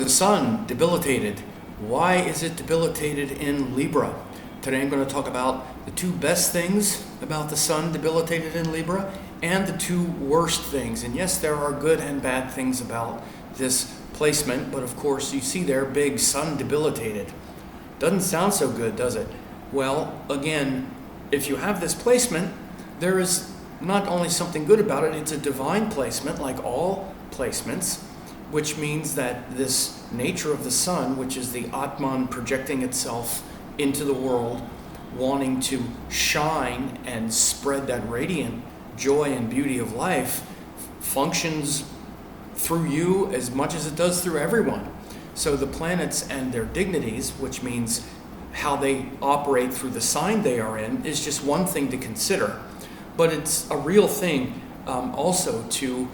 the sun, debilitated. Why is it debilitated in Libra? Today I'm going to talk about the two best things about the sun debilitated in Libra and the two worst things. And yes, there are good and bad things about this placement, but of course you see there, big sun debilitated. Doesn't sound so good, does it? Well, again, if you have this placement, there is not only something good about it, it's a divine placement like all placements, which means that this nature of the sun, which is the Atman projecting itself into the world, wanting to shine and spread that radiant joy and beauty of life, functions through you as much as it does through everyone. So the planets and their dignities, which means how they operate through the sign they are in, is just one thing to consider. But it's a real thing also to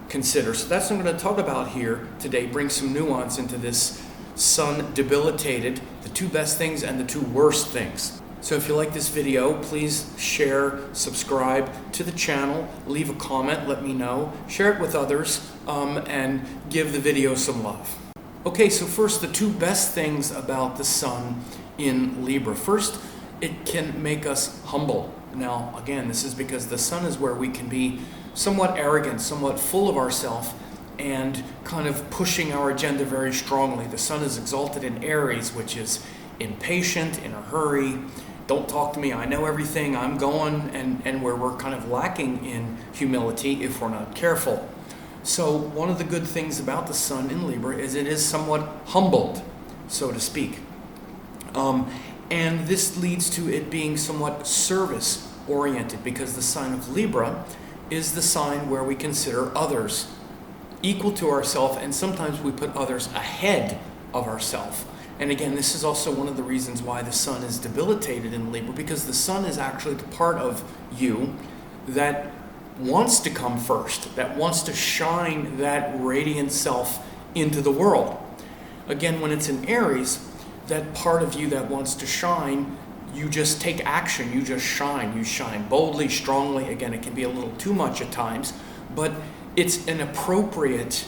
consider. So that's what I'm going to talk about here today, bring some nuance into this sun debilitated, the two best things and the two worst things. So if you like this video, please share, subscribe to the channel, leave a comment, let me know, share it with others, and give the video some love. Okay, so first, the two best things about the sun in Libra. First, it can make us humble. Now, again, this is because the sun is where we can be somewhat arrogant, somewhat full of ourselves, and kind of pushing our agenda very strongly. The sun is exalted in Aries, which is impatient, in a hurry, don't talk to me, I know everything, I'm going, and where we're kind of lacking in humility if we're not careful. So one of the good things about the sun in Libra is it is somewhat humbled, so to speak. And this leads to it being somewhat service-oriented, because the sign of Libra is the sign where we consider others equal to ourselves, and sometimes we put others ahead of ourselves. And again, this is also one of the reasons why the sun is debilitated in Libra, because the sun is actually the part of you that wants to come first, that wants to shine that radiant self into the world. Again, when it's in Aries, that part of you that wants to shine, you just take action, you just shine. You shine boldly, strongly. Again, it can be a little too much at times, but it's an appropriate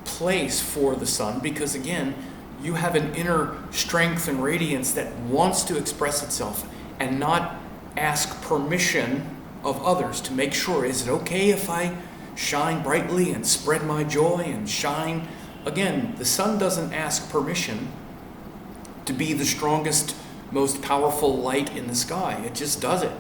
place for the sun because, again, you have an inner strength and radiance that wants to express itself and not ask permission of others to make sure, is it okay if I shine brightly and spread my joy and shine? Again, the sun doesn't ask permission to be the strongest, most powerful light in the sky. It just does it.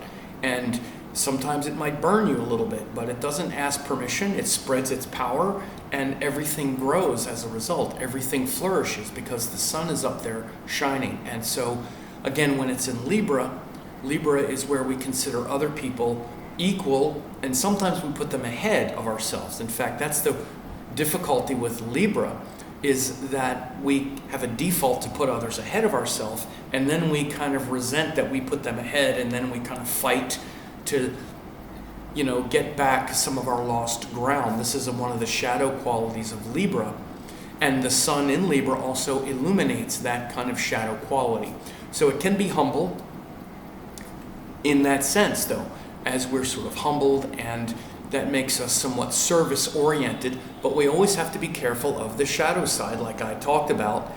And sometimes it might burn you a little bit, but it doesn't ask permission. It spreads its power and everything grows as a result. Everything flourishes because the sun is up there shining. And so, again, when it's in Libra, Libra is where we consider other people equal, and sometimes we put them ahead of ourselves. In fact, that's the difficulty with Libra, is that we have a default to put others ahead of ourselves, and then we kind of resent that we put them ahead, and then we kind of fight to, get back some of our lost ground. This is one of the shadow qualities of Libra, and the sun in Libra also illuminates that kind of shadow quality. So it can be humble in that sense, though, as we're sort of humbled, and that makes us somewhat service-oriented, but we always have to be careful of the shadow side, like I talked about.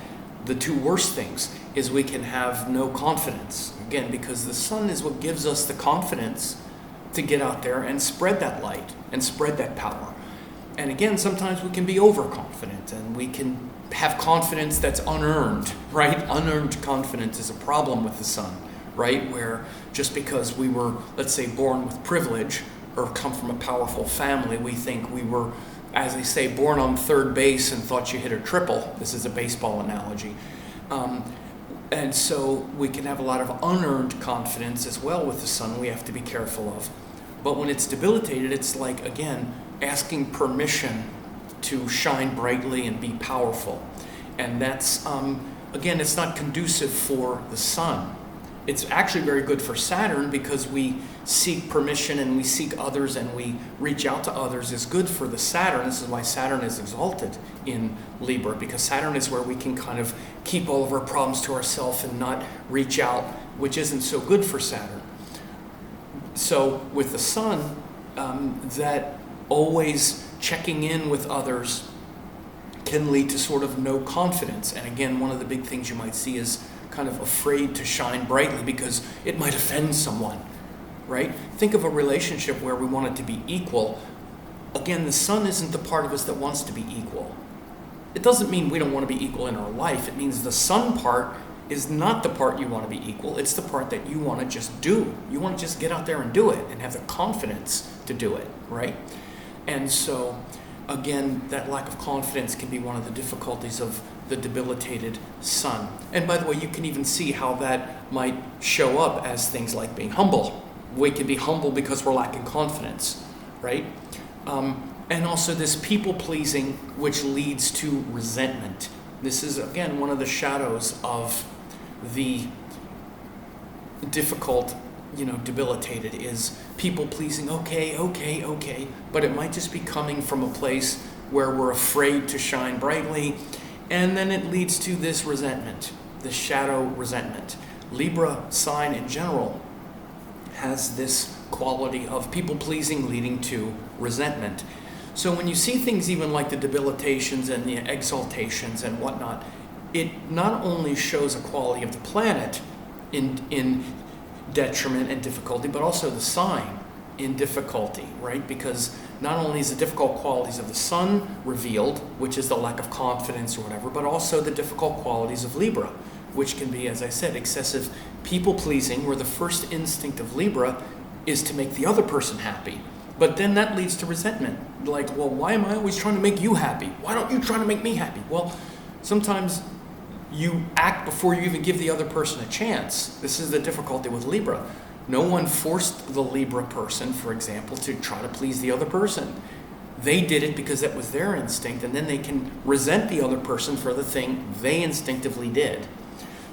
The two worst things is we can have no confidence, again, because the sun is what gives us the confidence to get out there and spread that light and spread that power. And again, sometimes we can be overconfident, and we can have confidence that's unearned, right? Unearned confidence is a problem with the sun, right? Where just because we were, let's say, born with privilege or come from a powerful family, we think we were, as they say, born on third base and thought you hit a triple. This is a baseball analogy. And so we can have a lot of unearned confidence as well with the sun we have to be careful of. But when it's debilitated, it's like, again, asking permission to shine brightly and be powerful. And that's, again, it's not conducive for the sun. It's actually very good for Saturn because we seek permission and we seek others and we reach out to others is good for the Saturn. This is why Saturn is exalted in Libra, because Saturn is where we can kind of keep all of our problems to ourselves and not reach out, which isn't so good for Saturn. So with the sun, that always checking in with others can lead to sort of no confidence. And again, one of the big things you might see is kind of afraid to shine brightly because it might offend someone, right? Think of a relationship where we want it to be equal. Again, the sun isn't the part of us that wants to be equal. It doesn't mean we don't want to be equal in our life. It means the sun part is not the part you want to be equal. It's the part that you want to just do. You want to just get out there and do it and have the confidence to do it, right? And so, again, that lack of confidence can be one of the difficulties of the debilitated sun. And by the way, you can even see how that might show up as things like being humble. We can be humble because we're lacking confidence, right? And also this people-pleasing, which leads to resentment. This is, again, one of the shadows of the difficult, debilitated, is people-pleasing. Okay, but it might just be coming from a place where we're afraid to shine brightly, and then it leads to this resentment, the shadow resentment. Libra sign in general has this quality of people-pleasing leading to resentment. So when you see things even like the debilitations and the exaltations and whatnot, it not only shows a quality of the planet in detriment and difficulty, but also the sign in difficulty, right? Because not only is the difficult qualities of the sun revealed, which is the lack of confidence or whatever, but also the difficult qualities of Libra, which can be, as I said, excessive people-pleasing, where the first instinct of Libra is to make the other person happy. But then that leads to resentment. Like, well, why am I always trying to make you happy? Why don't you try to make me happy? Well, sometimes you act before you even give the other person a chance. This is the difficulty with Libra. No one forced the Libra person, for example, to try to please the other person. They did it because that was their instinct, and then they can resent the other person for the thing they instinctively did.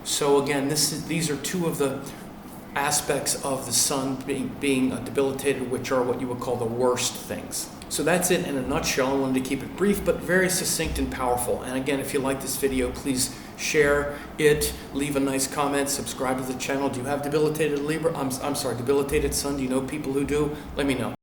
So again, these are two of the aspects of the sun being debilitated, which are what you would call the worst things. So that's it in a nutshell. I wanted to keep it brief, but very succinct and powerful. And again, if you like this video, please share it, leave a nice comment, subscribe to the channel. Do you have debilitated Libra? I'm sorry, debilitated sun? Do you know people who do? Let me know.